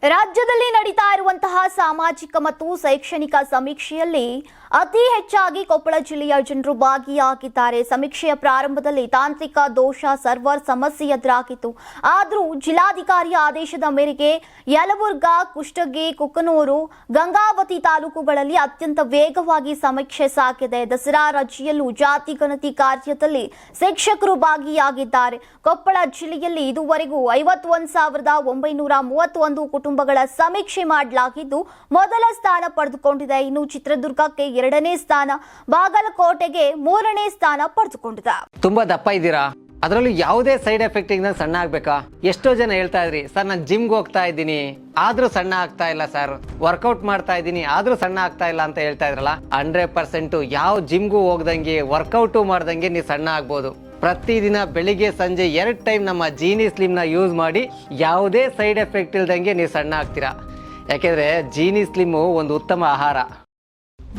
ರಾಜ್ಯದಲ್ಲಿ ನಡೀತಾ ಇರುವಂತಹ ಸಾಮಾಜಿಕ ಮತ್ತು ಶೈಕ್ಷಣಿಕ ಸಮೀಕ್ಷೆಯಲ್ಲಿ ಅತಿ ಹೆಚ್ಚಾಗಿ ಕೊಪ್ಪಳ ಜಿಲ್ಲೆಯ ಜನರು ಭಾಗಿಯಾಗಿದ್ದಾರೆ. ಸಮೀಕ್ಷೆಯ ಪ್ರಾರಂಭದಲ್ಲಿ ತಾಂತ್ರಿಕ ದೋಷ ಸರ್ವರ್ ಸಮಸ್ಯೆ ಎದುರಾಗಿತ್ತು. ಆದರೂ ಜಿಲ್ಲಾಧಿಕಾರಿಯ ಆದೇಶದ ಮೇರೆಗೆ ಯಲಬುರ್ಗಾ, ಕುಷ್ಟಗಿ, ಕುಕನೂರು, ಗಂಗಾವತಿ ತಾಲೂಕುಗಳಲ್ಲಿ ಅತ್ಯಂತ ವೇಗವಾಗಿ ಸಮೀಕ್ಷೆ ಸಾಗಿದೆ. ದಸರಾ ರಜೆಯಲ್ಲೂ ಜಾತಿ ಗಣತಿ ಕಾರ್ಯದಲ್ಲಿ ಶಿಕ್ಷಕರು ಭಾಗಿಯಾಗಿದ್ದಾರೆ. ಕೊಪ್ಪಳ ಜಿಲ್ಲೆಯಲ್ಲಿ ಇದುವರೆಗೂ 51,931 ಕುಟುಂಬಗಳ ಸಮೀಕ್ಷೆ ಮಾಡಲಾಗಿದ್ದು ಮೊದಲ ಸ್ಥಾನ ಪಡೆದುಕೊಂಡಿದೆ. ಇನ್ನು ಚಿತ್ರದುರ್ಗಕ್ಕೆ 2ನೇ ಸ್ಥಾನ, ಬಾಗಲಕೋಟೆಗೆ 3ನೇ ಸ್ಥಾನ ಪಡೆದುಕೊಂಡಿದೆ. ತುಂಬಾ ದಪ್ಪ ಇದ್ದೀರಾ, ಅದರಲ್ಲೂ ಯಾವುದೇ ಸೈಡ್ ಎಫೆಕ್ಟ್ ಇಂದ ಸಣ್ಣ ಆಗ್ಬೇಕಾ? ಎಷ್ಟೋ ಜನ ಹೇಳ್ತಾ ಇದ್ರಿ, ಸರ್ ನಾನು ಜಿಮ್ಗೆ ಹೋಗ್ತಾ ಇದ್ದೀನಿ ಆದ್ರೂ ಸಣ್ಣ ಆಗ್ತಾ ಇಲ್ಲ, ಸರ್ ವರ್ಕೌಟ್ ಮಾಡ್ತಾ ಇದ್ದೀನಿ ಆದ್ರೂ ಸಣ್ಣ ಆಗ್ತಾ ಇಲ್ಲ ಅಂತ ಹೇಳ್ತಾ ಇದ್ರಲ್ಲ. 100% ಯಾವ ಜಿಮ್ಗೂ ಹೋಗ್ದಂಗೆ ವರ್ಕೌಟು ಮಾಡ್ದಂಗೆ ನೀವು ಸಣ್ಣ ಆಗ್ಬೋದು. ಪ್ರತಿದಿನ ಬೆಳಿಗ್ಗೆ ಸಂಜೆ 2 ಟೈಮ್ ನಮ್ಮ ಜೀನಿ ಸ್ಲಿಮ್ನ ಯೂಸ್ ಮಾಡಿ ಯಾವುದೇ ಸೈಡ್ ಎಫೆಕ್ಟ್ ಇಲ್ದಂಗೆ ನೀವು ಸಣ್ಣ ಆಗ್ತೀರಾ. ಯಾಕೆಂದ್ರೆ ಜೀನಿ ಸ್ಲಿಮ್ಮು ಒಂದು ಉತ್ತಮ ಆಹಾರ.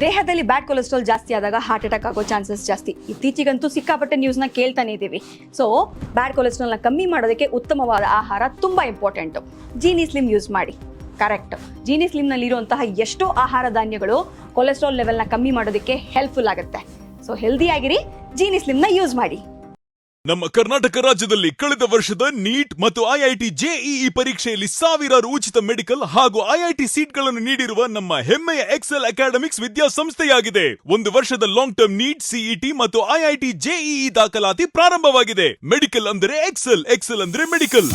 ದೇಹದಲ್ಲಿ ಬ್ಯಾಡ್ ಕೊಲೆಸ್ಟ್ರಾಲ್ ಜಾಸ್ತಿ ಆದಾಗ ಹಾರ್ಟ್ ಅಟ್ಯಾಕ್ ಆಗೋ ಚಾನ್ಸಸ್ ಜಾಸ್ತಿ. ಇತ್ತೀಚೆಗಂತೂ ಸಿಕ್ಕಾಪಟ್ಟೆ ನ್ಯೂಸ್ನ ಕೇಳ್ತಾನೆ ಇದ್ದೀವಿ. ಸೊ ಬ್ಯಾಡ್ ಕೊಲೆಸ್ಟ್ರಾಲ್ನ ಕಮ್ಮಿ ಮಾಡೋದಕ್ಕೆ ಉತ್ತಮವಾದ ಆಹಾರ ತುಂಬ ಇಂಪಾರ್ಟೆಂಟು. ಜೀನಿ ಸ್ಲಿಮ್ ಯೂಸ್ ಮಾಡಿ. ಕರೆಕ್ಟ್, ಜೀನಿ ಸ್ಲಿಮ್ನಲ್ಲಿರುವಂತಹ ಎಷ್ಟೋ ಆಹಾರ ಧಾನ್ಯಗಳು ಕೊಲೆಸ್ಟ್ರಾಲ್ ಲೆವೆಲ್ನ ಕಮ್ಮಿ ಮಾಡೋದಕ್ಕೆ ಹೆಲ್ಪ್ಫುಲ್ ಆಗುತ್ತೆ. ಸೊ ಹೆಲ್ದಿ ಆಗಿರಿ, ಜೀನಿ ಸ್ಲಿಮ್ನ ಯೂಸ್ ಮಾಡಿ. ನಮ್ಮ ಕರ್ನಾಟಕ ರಾಜ್ಯದಲ್ಲಿ ಕಳೆದ ವರ್ಷದ ನೀಟ್ ಮತ್ತು ಐಐಟಿ ಜೆಇಇ ಪರೀಕ್ಷೆಯಲ್ಲಿ ಸಾವಿರಾರು ಉಚಿತ ಮೆಡಿಕಲ್ ಹಾಗೂ ಐಐಟಿ ಸೀಟ್ಗಳನ್ನು ನೀಡಿರುವ ನಮ್ಮ ಹೆಮ್ಮೆಯ ಎಕ್ಸೆಲ್ ಅಕಾಡೆಮಿಕ್ಸ್ ವಿದ್ಯಾಸಂಸ್ಥೆಯಾಗಿದೆ. 1 ವರ್ಷದ ಲಾಂಗ್ ಟರ್ಮ್ ನೀಟ್, ಸಿಇಟಿ ಮತ್ತು ಐಐಟಿ ಜೆಇಇ ದಾಖಲಾತಿ ಪ್ರಾರಂಭವಾಗಿದೆ. ಮೆಡಿಕಲ್ ಅಂದರೆ ಎಕ್ಸೆಲ್, ಎಕ್ಸೆಲ್ ಅಂದರೆ ಮೆಡಿಕಲ್.